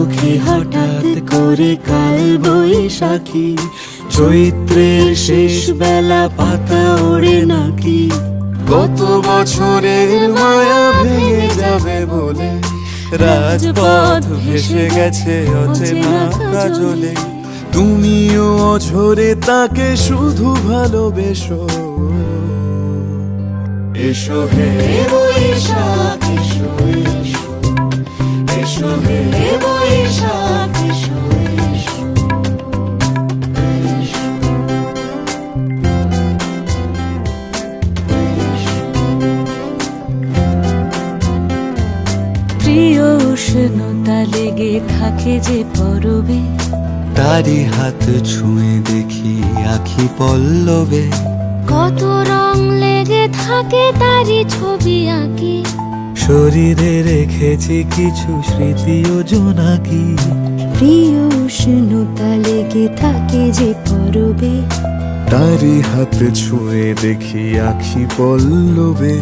চোখে হঠাৎ করে কাল বৈশাখী, চৈত্রের শেষ বেলা পাতা ওড়ে নাকি, গত বছরের মায়া ভেঙে যাবে বলে রাজপথ ভেসে গেছে অচেনা কাজলে। তুমিও অঝরে তাকে শুধু ভালোবেসো। এসো হে বৈশাখ এসো এসো, এসো হে বৈশাখ এসো এসো, এসো। প্রিয় উষ্ণতা লেগে থাকে যে পরবে, তারি হাত ছুঁয়ে দেখি আখি পল্লবে। কত রং লেগে থাকে তারই ছবি আঁকি, শরীরে রেখেছি কিছু স্মৃতি ও জোনাকি। প্রিয় উষ্ণতা লেগে থাকে যে পরবে, তারি হাত ছুঁয়ে দেখি আখি পল্লবে।